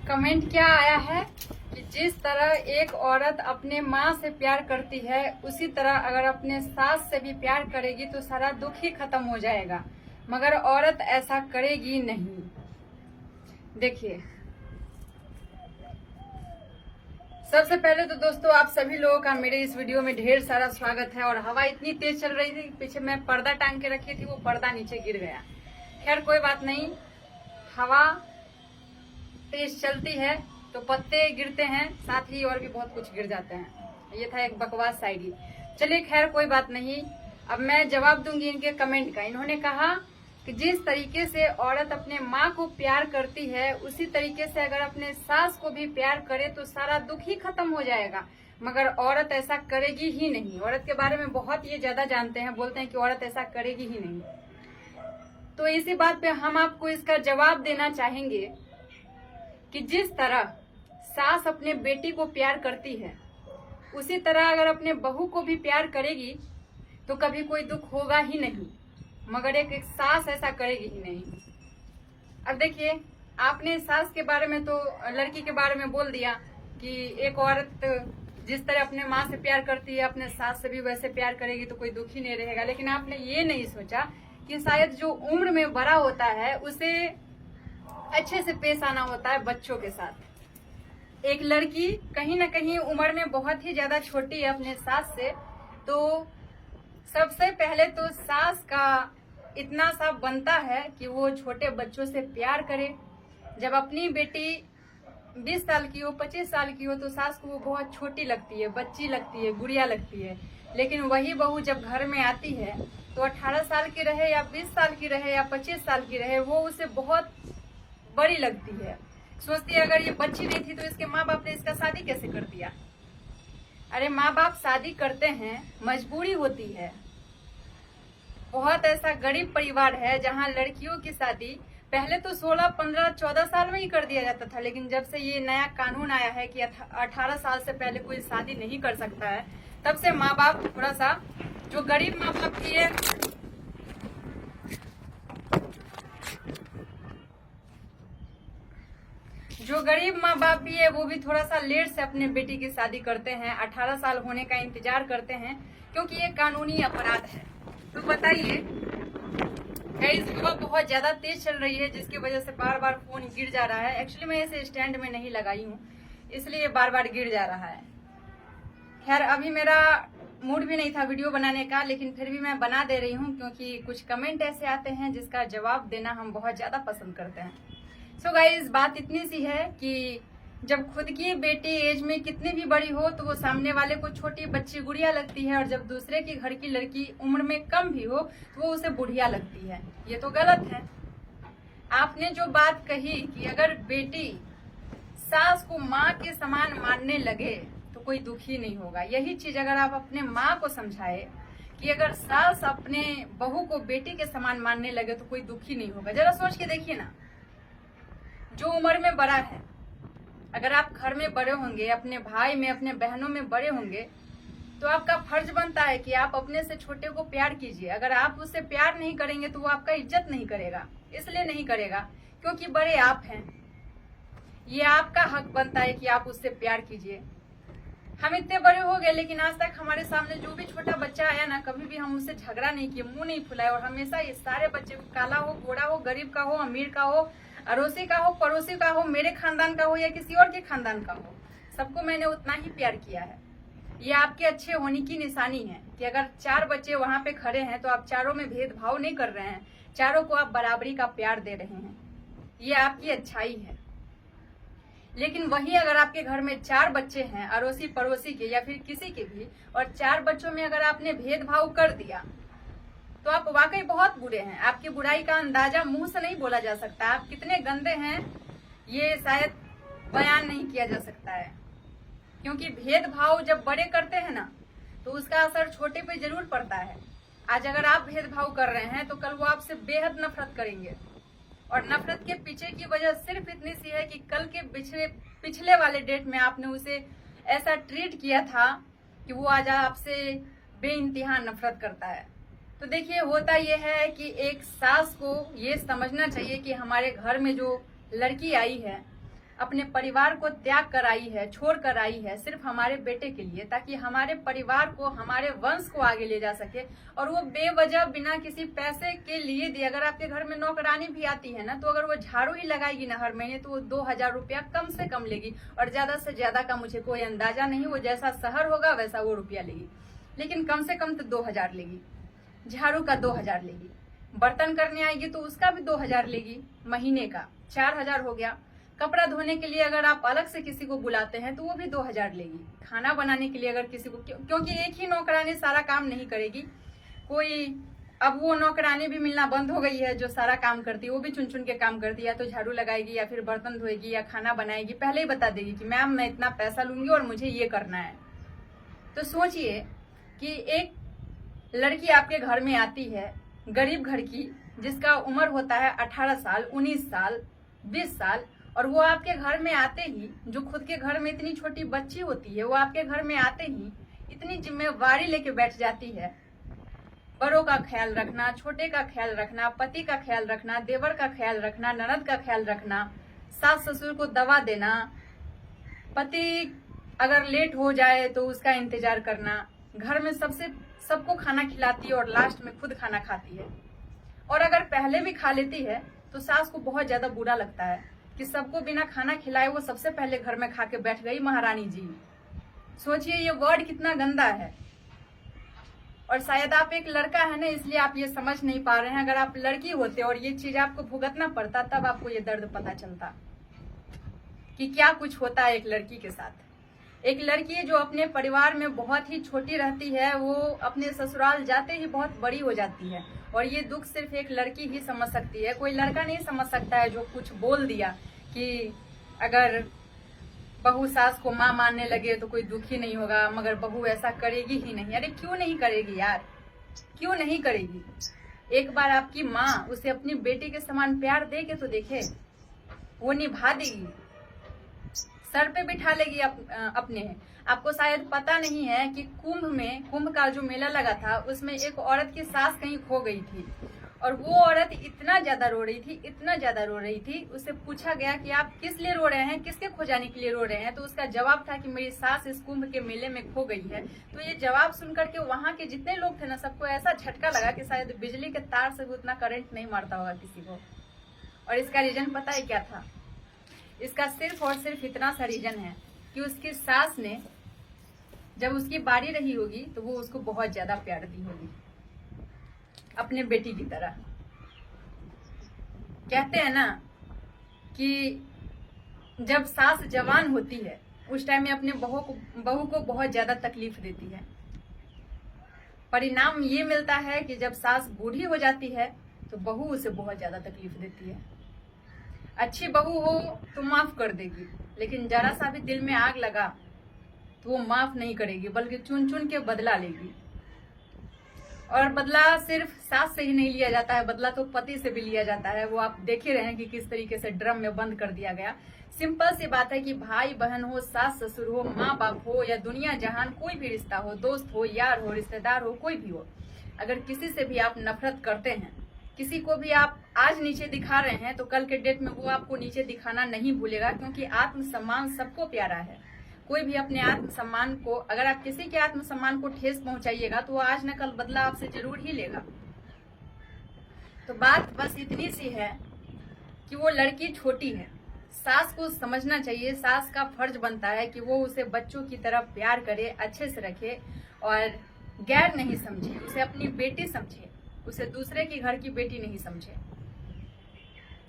Comment क्या आया है कि जिस तरह एक औरत अपने माँ से प्यार करती है उसी तरह अगर अपने सास से भी प्यार करेगी तो सारा दुख ही खत्म हो जाएगा, मगर औरत ऐसा करेगी नहीं। देखिए, सबसे पहले तो दोस्तों आप सभी लोगों का मेरे इस वीडियो में ढेर सारा स्वागत है। और हवा इतनी तेज चल रही थी, पीछे मैं पर्दा टांग के रखी थी, वो पर्दा नीचे गिर गया। खैर कोई बात नहीं, हवा तेज चलती है तो पत्ते गिरते हैं, साथ ही और भी बहुत कुछ गिर जाते हैं। ये था एक बकवास शायरी। चलिए खैर कोई बात नहीं, अब मैं जवाब दूंगी इनके कमेंट का। इन्होंने कहा कि जिस तरीके से औरत अपने माँ को प्यार करती है उसी तरीके से अगर अपने सास को भी प्यार करे तो सारा दुख ही खत्म हो जाएगा, मगर औरत ऐसा करेगी ही नहीं। औरत के बारे में बहुत ये ज्यादा जानते हैं, बोलते हैं कि औरत ऐसा करेगी ही नहीं। तो इसी बात पे हम आपको इसका जवाब देना चाहेंगे कि जिस तरह सास अपने बेटी को प्यार करती है उसी तरह अगर अपने बहू को भी प्यार करेगी तो कभी कोई दुख होगा ही नहीं, मगर एक सास ऐसा करेगी ही नहीं। अब देखिए, आपने सास के बारे में तो लड़की के बारे में बोल दिया कि एक औरत जिस तरह अपने माँ से प्यार करती है अपने सास से भी वैसे प्यार करेगी तो कोई दुख ही नहीं रहेगा। लेकिन आपने ये नहीं सोचा कि शायद जो उम्र में बड़ा होता है उसे अच्छे से पेश आना होता है बच्चों के साथ। एक लड़की कहीं ना कहीं उम्र में बहुत ही ज्यादा छोटी है अपने सास से, तो सबसे पहले तो सास का इतना सा बनता है कि वो छोटे बच्चों से प्यार करे। जब अपनी बेटी 20 साल की हो, 25 साल की हो तो सास को वो बहुत छोटी लगती है, बच्ची लगती है, गुड़िया लगती है। लेकिन वही बहू जब घर में आती है तो 18 साल की रहे या 20 साल की रहे या 25 साल की रहे, वो उसे बहुत बड़ी लगती है। सोचती है अगर ये बच्ची नहीं थी तो इसके माँ बाप ने इसका शादी कैसे कर दिया। अरे माँ बाप शादी करते हैं, मजबूरी होती है। बहुत ऐसा गरीब परिवार है जहाँ लड़कियों की शादी पहले तो 16, 15, 14 साल में ही कर दिया जाता था, लेकिन जब से ये नया कानून आया है कि 18 साल से पहले कोई शादी नहीं कर सकता है, तब से माँ बाप थोड़ा सा, जो गरीब माँ बाप की है, जो गरीब माँ बाप भी है वो भी थोड़ा सा लेट से अपने बेटी की शादी करते हैं, 18 साल होने का इंतजार करते हैं, क्योंकि ये कानूनी अपराध है। तो बताइए, गाइस हवा बहुत ज्यादा तेज चल रही है जिसकी वजह से बार बार फोन गिर जा रहा है। एक्चुअली मैं इसे स्टैंड में नहीं लगाई हूँ, इसलिए बार बार गिर जा रहा है। खैर अभी मेरा मूड भी नहीं था वीडियो बनाने का, लेकिन फिर भी मैं बना दे रही हूँ क्योंकि कुछ कमेंट ऐसे आते हैं जिसका जवाब देना हम बहुत ज्यादा पसंद करते हैं। सो गाइस, बात इतनी सी है कि जब खुद की बेटी एज में कितनी भी बड़ी हो तो वो सामने वाले को छोटी बच्ची गुड़िया लगती है, और जब दूसरे की घर की लड़की उम्र में कम भी हो तो वो उसे बुढ़िया लगती है। ये तो गलत है। आपने जो बात कही कि अगर बेटी सास को माँ के समान मानने लगे तो कोई दुखी नहीं होगा, यही चीज अगर आप अपने माँ को समझाए कि अगर सास अपने बहू को बेटी के समान मानने लगे तो कोई दुखी नहीं होगा। जरा सोच के देखिए ना, जो उम्र में बड़ा है, अगर आप घर में बड़े होंगे, अपने भाई में, अपने बहनों में बड़े होंगे, तो आपका फर्ज बनता है कि आप अपने से छोटे को प्यार कीजिए। अगर आप उससे प्यार नहीं करेंगे तो वो आपका इज्जत नहीं करेगा। इसलिए नहीं करेगा क्योंकि बड़े आप हैं, ये आपका हक बनता है कि आप उससे प्यार कीजिए। हम इतने बड़े हो गए लेकिन आज तक हमारे सामने जो भी छोटा बच्चा आया ना, कभी भी हम उससे झगड़ा नहीं किए, मुंह नहीं फुलाए, और हमेशा ये सारे बच्चे को, काला हो, गोरा हो, गरीब का हो, अमीर का हो, अड़ोसी का हो, पड़ोसी का हो, मेरे खानदान का हो या किसी और के खानदान का हो, सबको मैंने उतना ही प्यार किया है। ये आपके अच्छे होने की निशानी है कि अगर 4 बच्चे वहां पे खड़े हैं तो आप चारों में भेदभाव नहीं कर रहे हैं, चारों को आप बराबरी का प्यार दे रहे हैं, ये आपकी अच्छाई है। लेकिन वही अगर आपके घर में 4 बच्चे हैं, अड़ोसी पड़ोसी के या फिर किसी के भी, और 4 बच्चों में अगर आपने भेदभाव कर दिया तो आप वाकई बहुत बुरे हैं। आपकी बुराई का अंदाजा मुंह से नहीं बोला जा सकता। आप कितने गंदे हैं ये शायद बयान नहीं किया जा सकता है, क्योंकि भेदभाव जब बड़े करते हैं ना तो उसका असर छोटे पे जरूर पड़ता है। आज अगर आप भेदभाव कर रहे हैं तो कल वो आपसे बेहद नफरत करेंगे, और नफरत के पीछे की वजह सिर्फ इतनी सी है कि कल के पिछले वाले डेट में आपने उसे ऐसा ट्रीट किया था कि वो आज आपसे बेइंतहा नफरत करता है। तो देखिए, होता यह है कि एक सास को ये समझना चाहिए कि हमारे घर में जो लड़की आई है अपने परिवार को त्याग कर आई है, छोड़ कर आई है सिर्फ हमारे बेटे के लिए, ताकि हमारे परिवार को, हमारे वंश को आगे ले जा सके। और वो बेवजह बिना किसी पैसे के लिए दिए, अगर आपके घर में नौकरानी भी आती है ना, तो अगर वो झाड़ू ही लगाएगी ना हर महीने, तो वो 2,000 रुपया कम से कम लेगी, और ज्यादा से ज्यादा का मुझे कोई अंदाजा नहीं, वो जैसा शहर होगा वैसा वो रुपया लेगी, लेकिन कम से कम तो 2,000 लेगी। झाड़ू का 2,000 लेगी, बर्तन करने आएगी तो उसका भी 2,000 लेगी, महीने का 4,000 हो गया। कपड़ा धोने के लिए अगर आप अलग से किसी को बुलाते हैं तो वो भी 2,000 लेगी। खाना बनाने के लिए अगर किसी को, क्योंकि एक ही नौकरानी सारा काम नहीं करेगी, कोई अब वो नौकरानी भी मिलना बंद हो गई है जो सारा काम करती है, वो भी चुन चुन के काम करती है, या तो झाड़ू लगाएगी या फिर बर्तन धोएगी या खाना बनाएगी, पहले ही बता देगी कि मैम मैं इतना पैसा लूंगी और मुझे ये करना है। तो सोचिए कि एक लड़की आपके घर में आती है, गरीब घर की, जिसका उम्र होता है 18 साल, 19 साल, 20 साल, और वो आपके घर में आते ही, जो खुद के घर में इतनी छोटी बच्ची होती है, वो आपके घर में आते ही इतनी जिम्मेवारी लेके बैठ जाती है, बड़ों का ख्याल रखना, छोटे का ख्याल रखना, पति का ख्याल रखना, देवर का ख्याल रखना, ननद का ख्याल रखना, सास ससुर को दवा देना, पति अगर लेट हो जाए तो उसका इंतजार करना, घर में सबको खाना खिलाती है और लास्ट में खुद खाना खाती है। और अगर पहले भी खा लेती है तो सास को बहुत ज्यादा बुरा लगता है कि सबको बिना खाना खिलाए वो सबसे पहले घर में खा के बैठ गई महारानी जी। सोचिए ये वर्ड कितना गंदा है। और शायद आप एक लड़का है ना, इसलिए आप ये समझ नहीं पा रहे हैं। अगर आप लड़की होते और ये चीज आपको भुगतना पड़ता, तब आपको ये दर्द पता चलता कि क्या कुछ होता है एक लड़की के साथ। एक लड़की जो अपने परिवार में बहुत ही छोटी रहती है, वो अपने ससुराल जाते ही बहुत बड़ी हो जाती है, और ये दुख सिर्फ एक लड़की ही समझ सकती है। कोई लड़का नहीं समझ सकता है जो कुछ बोल दिया कि अगर बहू सास को माँ मानने लगे तो कोई दुख ही नहीं होगा, मगर बहू ऐसा करेगी ही नहीं। अरे क्यों नहीं करेगी यार, क्यों नहीं करेगी? एक बार आपकी माँ उसे अपनी बेटी के समान प्यार दे के तो देखे, वो निभा देगी, सर पे बिठा लेगी अपने। आपको शायद पता नहीं है कि कुंभ का जो मेला लगा था, उसमें एक औरत की सास कहीं खो गई थी, और वो औरत इतना ज्यादा रो रही थी, उससे पूछा गया कि आप किस लिए रो रहे हैं, किसके खो जाने के लिए रो रहे हैं? तो उसका जवाब था कि मेरी सास इस कुंभ के मेले में खो गई है। तो ये जवाब सुनकर के वहां के जितने लोग थे ना, सबको ऐसा झटका लगा कि शायद बिजली के तार से भी उतना करंट नहीं मारता होगा किसी को। और इसका रीजन पता है क्या था? इसका सिर्फ और सिर्फ इतना सा रीजन है कि उसकी सास ने, जब उसकी बारी रही होगी तो वो उसको बहुत ज्यादा प्यार दी होगी, अपने बेटी की तरह। कहते हैं ना कि जब सास जवान होती है उस टाइम में अपने बहू को बहुत ज्यादा तकलीफ देती है। परिणाम ये मिलता है कि जब सास बूढ़ी हो जाती है तो बहू उसे बहुत ज्यादा तकलीफ देती है। अच्छी बहू हो तो माफ कर देगी, लेकिन जरा सा भी दिल में आग लगा तो वो माफ नहीं करेगी, बल्कि चुन चुन के बदला लेगी। और बदला सिर्फ सास से ही नहीं लिया जाता है, बदला तो पति से भी लिया जाता है। वो आप देख ही रहे हैं कि किस तरीके से ड्रम में बंद कर दिया गया। सिंपल सी बात है कि भाई बहन हो, सास ससुर हो, माँ बाप हो, या दुनिया जहान कोई भी रिश्ता हो, दोस्त हो, यार हो, रिश्तेदार हो, कोई भी हो, अगर किसी से भी आप नफरत करते हैं, किसी को भी आप आज नीचे दिखा रहे हैं, तो कल के डेट में वो आपको नीचे दिखाना नहीं भूलेगा, क्योंकि आत्मसम्मान सबको प्यारा है। कोई भी अपने आत्मसम्मान को, अगर आप किसी के आत्मसम्मान को ठेस पहुंचाइएगा तो वो आज न कल बदला आपसे जरूर ही लेगा। तो बात बस इतनी सी है कि वो लड़की छोटी है, सास को समझना चाहिए। सास का फर्ज बनता है कि वो उसे बच्चों की तरह प्यार करे, अच्छे से रखे, और गैर नहीं समझे, उसे अपनी बेटी समझे, उसे दूसरे के घर की बेटी नहीं समझे।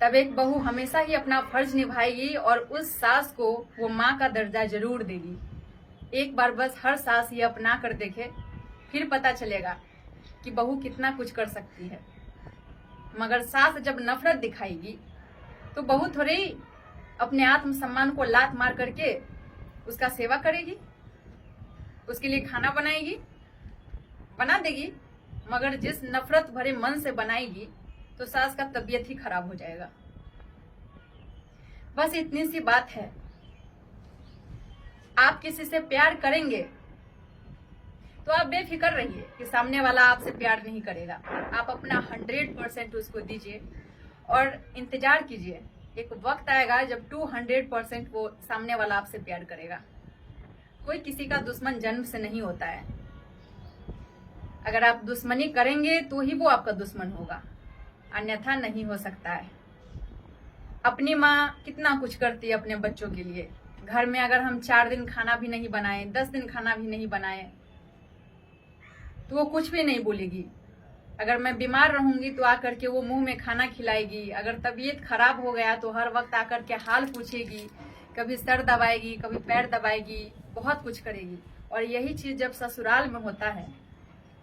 तब एक बहू हमेशा ही अपना फर्ज निभाएगी और उस सास को वो माँ का दर्जा जरूर देगी। एक बार बस हर सास ये अपना कर देखे, फिर पता चलेगा कि बहू कितना कुछ कर सकती है। मगर सास जब नफरत दिखाएगी तो बहू थोड़ी अपने आत्मसम्मान को लात मार करके उसका सेवा करेगी, उसके लिए खाना बनाएगी, बना देगी। मगर जिस नफरत भरे मन से बनाएगी तो सास का तबीयत ही खराब हो जाएगा। बस इतनी सी बात है। आप किसी से प्यार करेंगे तो आप बेफिक्र रहिए कि सामने वाला आपसे प्यार नहीं करेगा। आप अपना 100% उसको दीजिए और इंतजार कीजिए एक वक्त आएगा जब 200% वो सामने वाला आपसे प्यार करेगा। कोई किसी का दुश्मन जन्म से नहीं होता है। अगर आप दुश्मनी करेंगे तो ही वो आपका दुश्मन होगा, अन्यथा नहीं हो सकता है। अपनी माँ कितना कुछ करती है अपने बच्चों के लिए। घर में अगर हम 4 दिन खाना भी नहीं बनाए, 10 दिन खाना भी नहीं बनाए, तो वो कुछ भी नहीं बोलेगी। अगर मैं बीमार रहूंगी तो आकर के वो मुंह में खाना खिलाएगी। अगर तबीयत खराब हो गया तो हर वक्त आकर के हाल पूछेगी, कभी सर दबाएगी, कभी पैर दबाएगी, बहुत कुछ करेगी। और यही चीज जब ससुराल में होता है,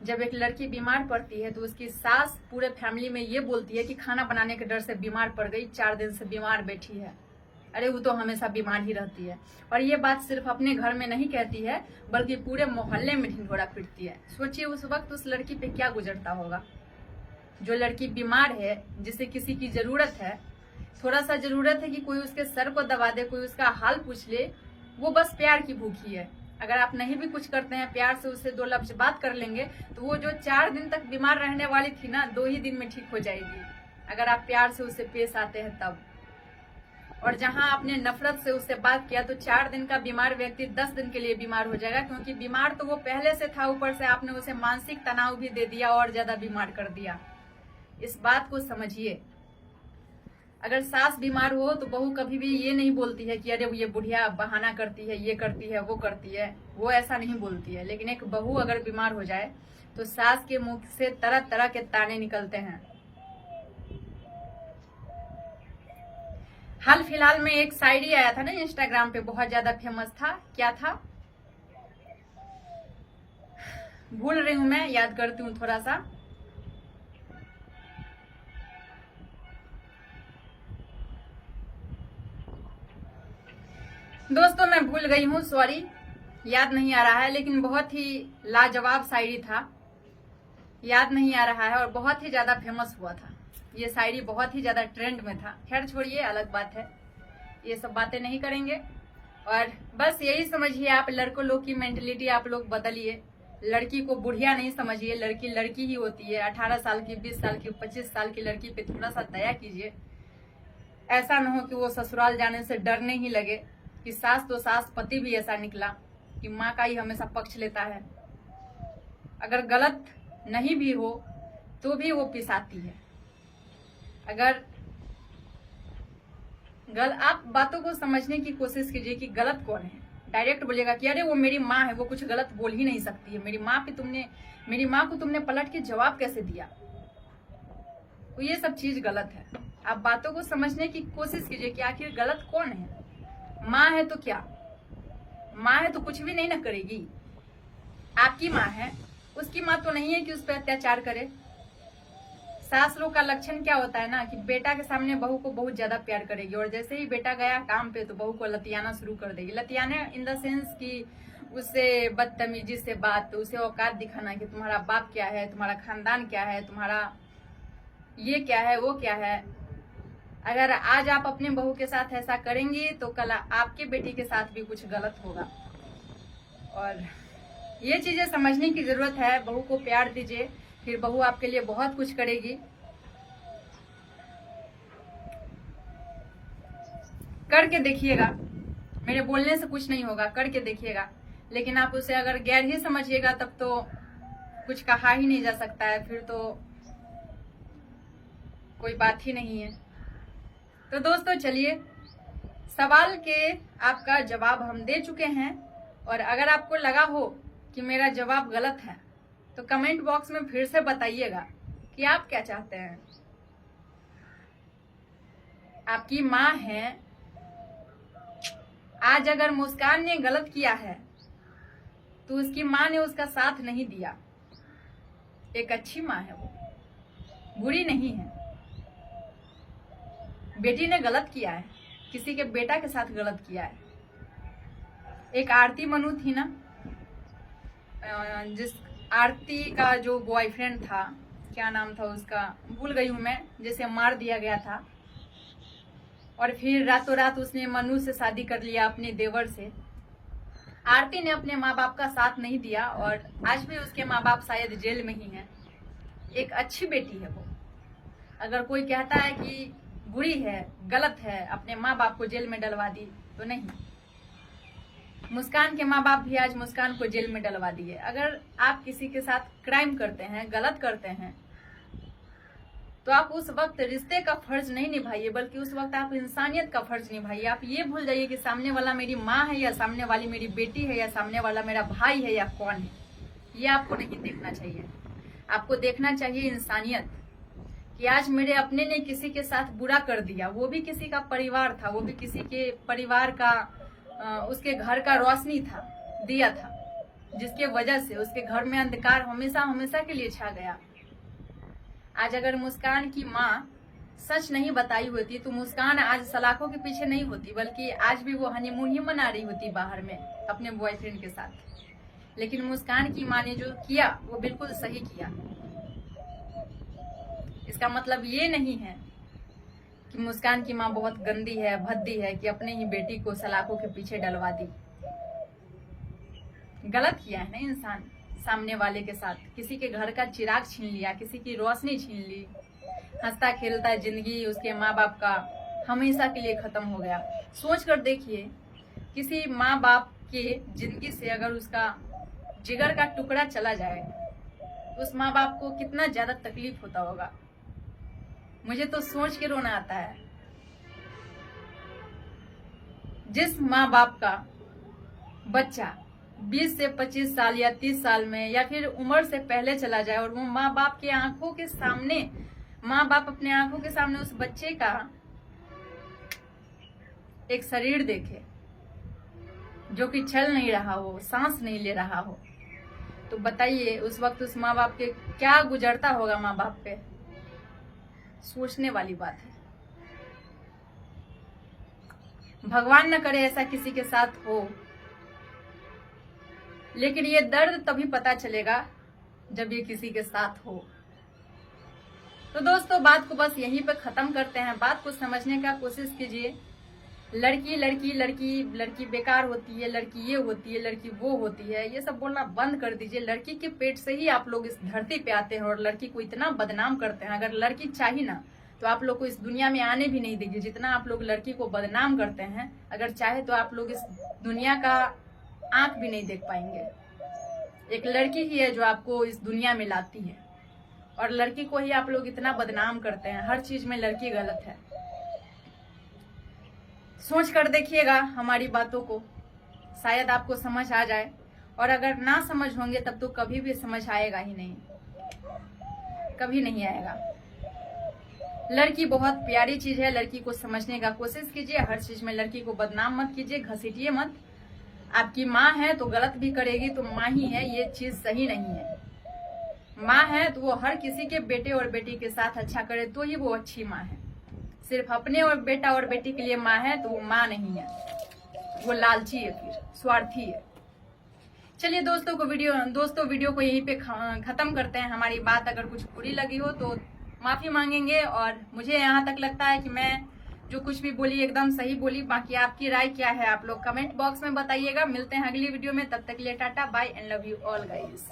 जब एक लड़की बीमार पड़ती है तो उसकी सास पूरे फैमिली में ये बोलती है कि खाना बनाने के डर से बीमार पड़ गई, 4 दिन से बीमार बैठी है। अरे वो तो हमेशा बीमार ही रहती है। और ये बात सिर्फ अपने घर में नहीं कहती है, बल्कि पूरे मोहल्ले में ढिंढोरा पीटती है। सोचिए उस वक्त उस लड़की पे क्या गुजरता होगा। जो लड़की बीमार है, जिसे किसी की जरूरत है, थोड़ा सा जरूरत है कि कोई उसके सर को दबा दे, कोई उसका हाल पूछ ले, वो बस प्यार की भूखी है। अगर आप नहीं भी कुछ करते हैं, प्यार से उससे 2 लफ्ज बात कर लेंगे तो वो जो 4 दिन तक बीमार रहने वाली थी ना, 2 ही दिन में ठीक हो जाएगी, अगर आप प्यार से उससे पेश आते हैं तब। और जहां आपने नफरत से उससे बात किया तो 4 दिन का बीमार व्यक्ति 10 दिन के लिए बीमार हो जाएगा, क्योंकि बीमार तो वो पहले से था, ऊपर से आपने उसे मानसिक तनाव भी दे दिया और ज्यादा बीमार कर दिया। इस बात को समझिए। अगर सास बीमार हो तो बहू कभी भी ये नहीं बोलती है कि अरे ये बुढ़िया बहाना करती है, ये करती है, वो करती है, वो ऐसा नहीं बोलती है। लेकिन एक बहू अगर बीमार हो जाए तो सास के मुंह से तरह तरह के ताने निकलते हैं। हाल फिलहाल में एक शायरी आया था ना इंस्टाग्राम पे, बहुत ज्यादा फेमस था। क्या था, भूल रही हूं मैं, याद करती हूँ थोड़ा सा। दोस्तों मैं भूल गई हूँ, सॉरी, याद नहीं आ रहा है। लेकिन बहुत ही लाजवाब शायरी था, याद नहीं आ रहा है, और बहुत ही ज्यादा फेमस हुआ था। ये शायरी बहुत ही ज्यादा ट्रेंड में था। खैर छोड़िए, अलग बात है, ये सब बातें नहीं करेंगे। और बस यही समझिए, आप लड़कों लोग की मेंटेलिटी आप लोग बदलिए। लड़की को बुढ़िया नहीं समझिए, लड़की लड़की ही होती है। 18 साल की, 20 साल की, 25 साल की लड़की पे थोड़ा सा दया कीजिए। ऐसा न हो कि वो ससुराल जाने से डरने ही लगे कि सास तो सास, पति भी ऐसा निकला कि माँ का ही हमेशा पक्ष लेता है। अगर गलत नहीं भी हो तो भी वो पिसाती है। अगर आप बातों को समझने की कोशिश कीजिए कि गलत कौन है। डायरेक्ट बोलेगा कि अरे वो मेरी माँ है, वो कुछ गलत बोल ही नहीं सकती है, मेरी माँ को तुमने पलट के जवाब कैसे दिया। तो ये सब चीज गलत है। आप बातों को समझने की कोशिश कीजिए कि आखिर गलत कौन है। माँ है तो क्या, माँ है तो कुछ भी नहीं ना करेगी। आपकी माँ है, उसकी माँ तो नहीं है कि उस पर अत्याचार करे। सास लोग का लक्षण क्या होता है ना, कि बेटा के सामने बहू को बहुत ज्यादा प्यार करेगी, और जैसे ही बेटा गया काम पे तो बहू को लतियाना शुरू कर देगी। लतियाना इन द सेंस कि उससे बदतमीजी से बात, उसे औकात दिखाना कि तुम्हारा बाप क्या है, तुम्हारा खानदान क्या है, तुम्हारा ये क्या है, वो क्या है। अगर आज आप अपने बहू के साथ ऐसा करेंगी तो कल आपके बेटी के साथ भी कुछ गलत होगा। और ये चीजें समझने की जरूरत है। बहू को प्यार दीजिए, फिर बहू आपके लिए बहुत कुछ करेगी। करके देखिएगा, मेरे बोलने से कुछ नहीं होगा, करके देखिएगा। लेकिन आप उसे अगर गैर ही समझिएगा तब तो कुछ कहा ही नहीं जा सकता है, फिर तो कोई बात ही नहीं है। तो दोस्तों चलिए, सवाल के आपका जवाब हम दे चुके हैं। और अगर आपको लगा हो कि मेरा जवाब गलत है तो कमेंट बॉक्स में फिर से बताइएगा कि आप क्या चाहते हैं। आपकी माँ है, आज अगर मुस्कान ने गलत किया है तो उसकी माँ ने उसका साथ नहीं दिया। एक अच्छी माँ है, वो बुरी नहीं है। बेटी ने गलत किया है, किसी के बेटा के साथ गलत किया है। एक आरती मनु थी ना, जिस आरती का जो बॉयफ्रेंड था, क्या नाम था उसका, भूल गई हूं मैं, जिसे मार दिया गया था और फिर रातों रात उसने मनु से शादी कर लिया अपने देवर से। आरती ने अपने माँ बाप का साथ नहीं दिया और आज भी उसके माँ बाप शायद जेल में ही हैं। एक अच्छी बेटी है वो। अगर कोई कहता है कि बुरी है, गलत है, अपने माँ बाप को जेल में डलवा दी, तो नहीं। मुस्कान के माँ बाप भी आज मुस्कान को जेल में डलवा दिए। अगर आप किसी के साथ क्राइम करते हैं, गलत करते हैं, तो आप उस वक्त रिश्ते का फर्ज नहीं निभाइए, बल्कि उस वक्त आप इंसानियत का फर्ज निभाइए। आप ये भूल जाइए कि सामने वाला मेरी माँ है, या सामने वाली मेरी बेटी है, या सामने वाला मेरा भाई है, या कौन है। ये आपको नहीं देखना चाहिए। आपको देखना चाहिए इंसानियत, कि आज मेरे अपने ने किसी के साथ बुरा कर दिया, वो भी किसी का परिवार था, वो भी किसी के परिवार का, उसके घर का रोशनी था, दिया था, जिसके वजह से उसके घर में अंधकार हमेशा हमेशा के लिए छा गया। आज अगर मुस्कान की माँ सच नहीं बताई होती तो मुस्कान आज सलाखों के पीछे नहीं होती, बल्कि आज भी वो हनीमून ही मना रही होती बाहर में अपने बॉयफ्रेंड के साथ। लेकिन मुस्कान की माँ ने जो किया वो बिल्कुल सही किया। इसका मतलब ये नहीं है कि मुस्कान की माँ बहुत गंदी है, भद्दी है, कि अपने ही बेटी को सलाखों के पीछे डलवा दी। गलत किया है ना इंसान सामने वाले के साथ। किसी के घर का चिराग छीन लिया, किसी की रोशनी छीन ली, हंसता खेलता जिंदगी उसके माँ बाप का हमेशा के लिए खत्म हो गया। सोच कर देखिए, किसी माँ बाप के जिंदगी से अगर उसका जिगर का टुकड़ा चला जाए, उस माँ बाप को कितना ज्यादा तकलीफ होता होगा। मुझे तो सोच के रोना आता है। जिस माँ बाप का बच्चा 20 से 25 साल या 30 साल में या फिर उम्र से पहले चला जाए, और वो माँ बाप के आंखों के सामने, माँ बाप अपने आंखों के सामने उस बच्चे का एक शरीर देखे जो कि चल नहीं रहा हो, सांस नहीं ले रहा हो, तो बताइए उस वक्त उस माँ बाप के क्या गुजरता होगा माँ बाप पे। सोचने वाली बात है। भगवान न करे ऐसा किसी के साथ हो, लेकिन ये दर्द तभी पता चलेगा जब ये किसी के साथ हो। तो दोस्तों, बात को बस यहीं पे खत्म करते हैं। बात को समझने का कोशिश कीजिए। लड़की लड़की लड़की लड़की बेकार होती है, लड़की ये होती है, लड़की वो होती है, ये सब बोलना बंद कर दीजिए। लड़की के पेट से ही आप लोग इस धरती पे आते हैं और लड़की को इतना बदनाम करते हैं। अगर लड़की चाहिए ना तो आप लोग को इस दुनिया में आने भी नहीं देगी। जितना आप लोग लड़की को बदनाम करते हैं, अगर चाहे तो आप लोग इस दुनिया का आंख भी नहीं देख पाएंगे। एक लड़की ही है जो आपको इस दुनिया में लाती है, और लड़की को ही आप लोग इतना बदनाम करते हैं। हर चीज में लड़की गलत है। सोच कर देखिएगा हमारी बातों को, शायद आपको समझ आ जाए। और अगर ना समझ होंगे तब तो कभी भी समझ आएगा ही नहीं, कभी नहीं आएगा। लड़की बहुत प्यारी चीज है, लड़की को समझने का कोशिश कीजिए। हर चीज में लड़की को बदनाम मत कीजिए, घसीटिए मत। आपकी माँ है तो गलत भी करेगी तो माँ ही है, ये चीज सही नहीं है। माँ है तो वो हर किसी के बेटे और बेटी के साथ अच्छा करे तो ही वो अच्छी माँ है। सिर्फ अपने और बेटा और बेटी के लिए माँ है तो वो माँ नहीं है, वो लालची है, फिर स्वार्थी है। चलिए दोस्तों वीडियो को यहीं पे खत्म करते हैं। हमारी बात अगर कुछ बुरी लगी हो तो माफी मांगेंगे, और मुझे यहाँ तक लगता है कि मैं जो कुछ भी बोली एकदम सही बोली। बाकी आपकी राय क्या है आप लोग कमेंट बॉक्स में बताइएगा। मिलते हैं अगली वीडियो में, तब तक के लिए tata bye and love you all guys.